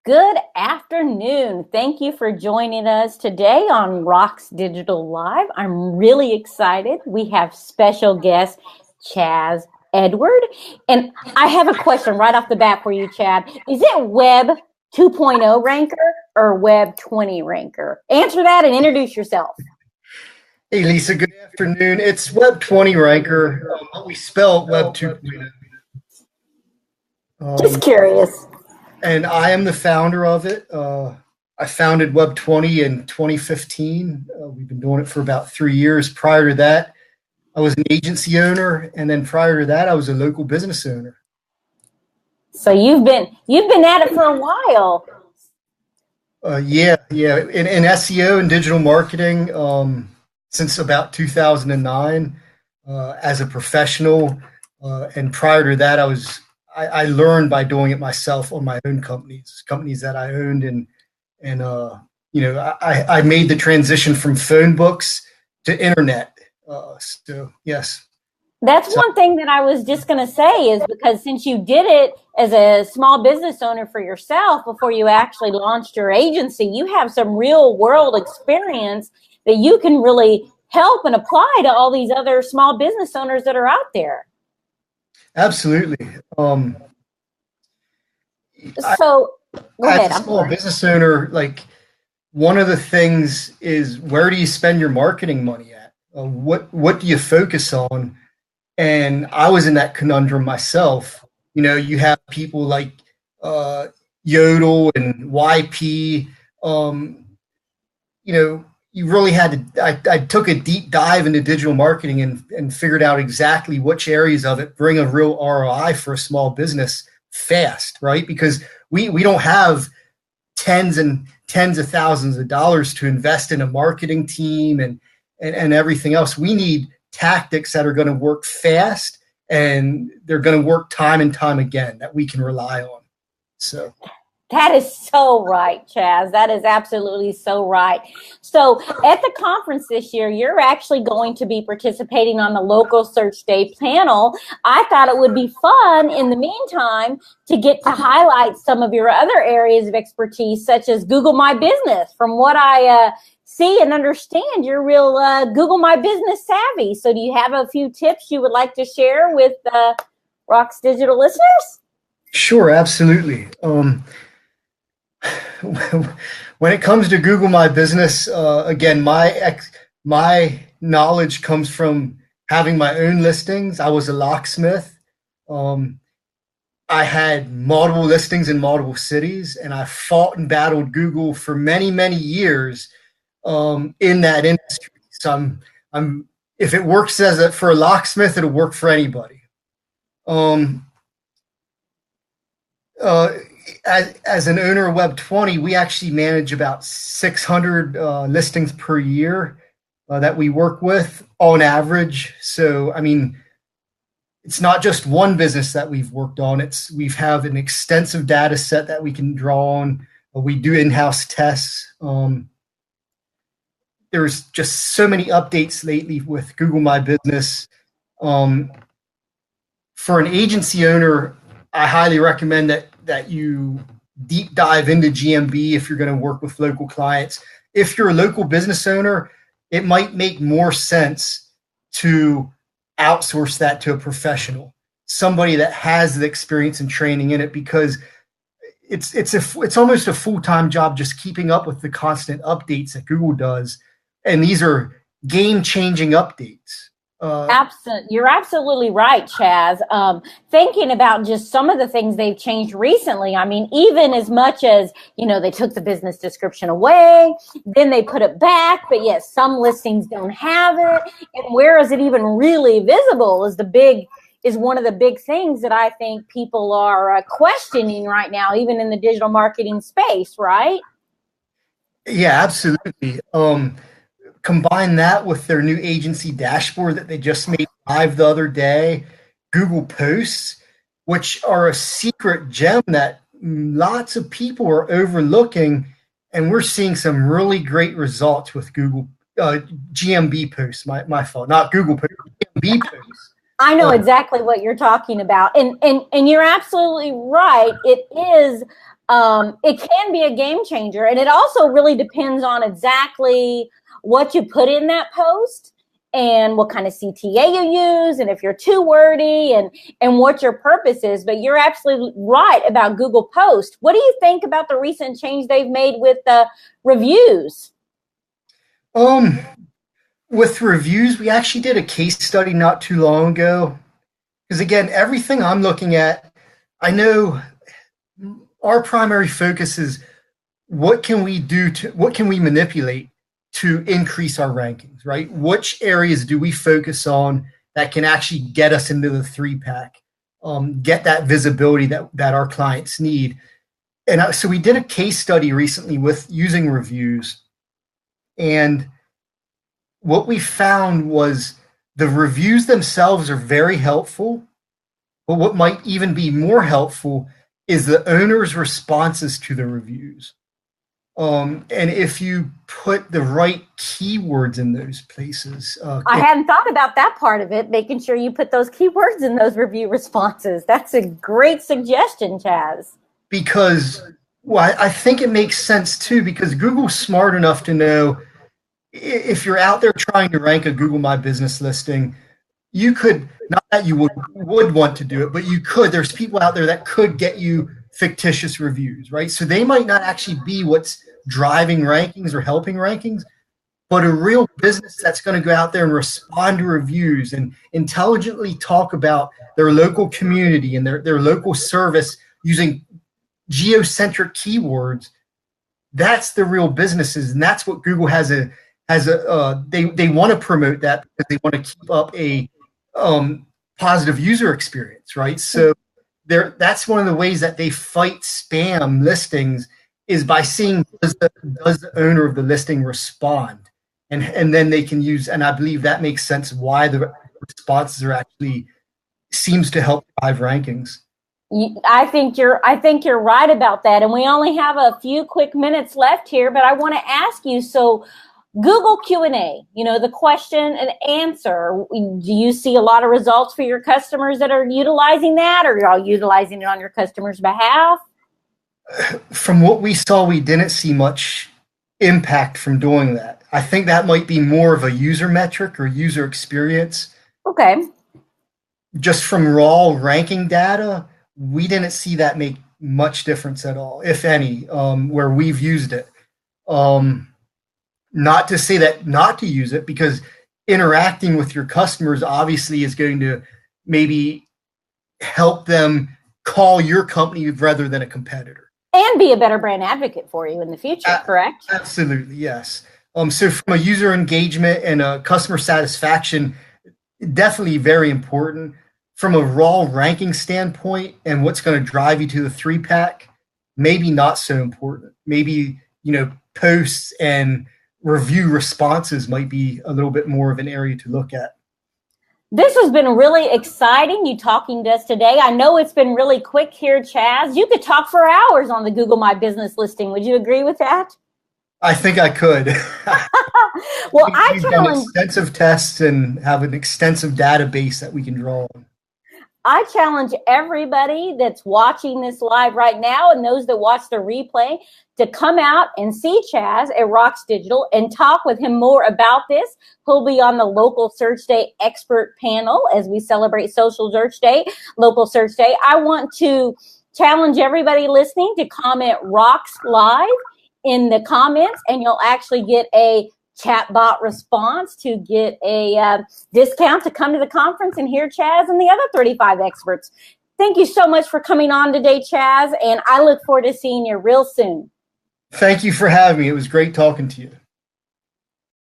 Good afternoon. Thank you for joining us today on Rocks Digital Live. I'm really excited. We have special guest Chaz Edward. And I have a question right off the bat for you, Chad. Is it Web 2.0 ranker or Web 20 ranker? Answer that and introduce yourself. Hey, Lisa, good afternoon. It's Web 20 ranker, but we spell Web 2.0. Just curious. And I am the founder of it. I founded Web 20 in 2015. We've been doing it for about 3 years. Prior to that, I was an agency owner, and then prior to that, I was a local business owner. So you've been at it for a while. Yeah. In SEO and digital marketing since about 2009 as a professional. And prior to that, I learned by doing it myself on my own companies that I owned, and I made the transition from phone books to internet. So yes. That's one thing that I was just going to say is because since you did it as a small business owner for yourself before you actually launched your agency, you have some real world experience that you can really help and apply to all these other small business owners that are out there. Absolutely. So go ahead. As a small business owner, like one of the things is, where do you spend your marketing money at? What do you focus on? And I was in that conundrum myself. You have people like Yodel and YP. You really had to, I took a deep dive into digital marketing and figured out exactly which areas of it bring a real ROI for a small business fast, right? Because we don't have tens and tens of thousands of dollars to invest in a marketing team and everything else. We need tactics that are going to work fast, and they're going to work time and time again, that we can rely on. So that is so right, Chaz. That is absolutely so right. So at the conference this year, you're actually going to be participating on the local search day panel. I thought it would be fun in the meantime to get to highlight some of your other areas of expertise, such as Google My Business. From what I see and understand, you're real Google My Business savvy. So do you have a few tips you would like to share with Rocks Digital listeners? Sure, absolutely. When it comes to Google My Business, again, my knowledge comes from having my own listings. I was a locksmith. I had multiple listings in multiple cities, and I fought and battled Google for many, many years in that industry. So if it works for a locksmith, it'll work for anybody. As an owner of Web 20, we actually manage about 600 listings per year that we work with on average. So, I mean, it's not just one business that we've worked on. We have an extensive data set that we can draw on. We do in-house tests. There's just so many updates lately with Google My Business. For an agency owner, I highly recommend that you deep dive into GMB if you're going to work with local clients. If you're a local business owner, it might make more sense to outsource that to a professional, somebody that has the experience and training in it, because it's almost a full-time job just keeping up with the constant updates that Google does. And these are game-changing updates. You're absolutely right, Chaz. Thinking about just some of the things they've changed recently. I mean, even as much as, they took the business description away, then they put it back, but yet some listings don't have it. And where is it even really visible is one of the big things that I think people are questioning right now, even in the digital marketing space, right? Yeah, absolutely. Combine that with their new agency dashboard that they just made live the other day, Google Posts, which are a secret gem that lots of people are overlooking, and we're seeing some really great results with Google GMB Posts. My fault, not Google Posts, GMB Posts. I know exactly what you're talking about, and you're absolutely right. It is it can be a game changer. And it also really depends on exactly what you put in that post and what kind of CTA you use, and if you're too wordy, and what your purpose is. But you're absolutely right about Google Post. What do you think about the recent change they've made with the reviews? With reviews, we actually did a case study not too long ago. Because again, everything I'm looking at, I know our primary focus is what can we manipulate to increase our rankings, right? Which areas do we focus on that can actually get us into the 3-pack, get that visibility that our clients need. And so we did a case study recently with using reviews. And what we found was the reviews themselves are very helpful, but what might even be more helpful is the owner's responses to the reviews. And if you put the right keywords in those places. I hadn't thought about that part of it, making sure you put those keywords in those review responses. That's a great suggestion, Chaz. Because, well, I think it makes sense too, because Google's smart enough to know if you're out there trying to rank a Google My Business listing, you could, not that you would want to do it, but you could. There's people out there that could get you fictitious reviews, right? So they might not actually be what's driving rankings or helping rankings, but a real business that's going to go out there and respond to reviews and intelligently talk about their local community and their local service using geocentric keywords. That's the real businesses, and that's what Google they want to promote that because they want to keep up a positive user experience, right? So that's one of the ways that they fight spam listings is by seeing does the owner of the listing respond, and then they can use, and I believe that makes sense why the responses are actually seems to help drive rankings. I think you're right about that, and we only have a few quick minutes left here, but I want to ask you, so Google Q&A, the question and answer, do you see a lot of results for your customers that are utilizing that, or are y'all utilizing it on your customers' behalf? From what we saw, we didn't see much impact from doing that. I think that might be more of a user metric or user experience. Okay. Just from raw ranking data, we didn't see that make much difference at all, if any, where we've used it. Not to say that not to use it, because interacting with your customers obviously is going to maybe help them call your company rather than a competitor. And be a better brand advocate for you in the future, correct? Absolutely, yes. So from a user engagement and a customer satisfaction, definitely very important. From a raw ranking standpoint and what's going to drive you to the 3-pack, maybe not so important. Maybe, posts and review responses might be a little bit more of an area to look at. This has been really exciting, you talking to us today. I know it's been really quick here, Chaz. You could talk for hours on the Google My Business listing. Would you agree with that? I think I could. Well, we've done extensive tests and have an extensive database that we can draw on. I challenge everybody that's watching this live right now and those that watch the replay to come out and see Chaz at Rocks Digital and talk with him more about this. He'll be on the Local Search Day expert panel as we celebrate Social Search Day, Local Search Day. I want to challenge everybody listening to comment Rocks Live in the comments, and you'll actually get a chatbot response to get a discount to come to the conference and hear Chaz and the other 35 experts. Thank you so much for coming on today, Chaz, and I look forward to seeing you real soon. Thank you for having me. It was great talking to you.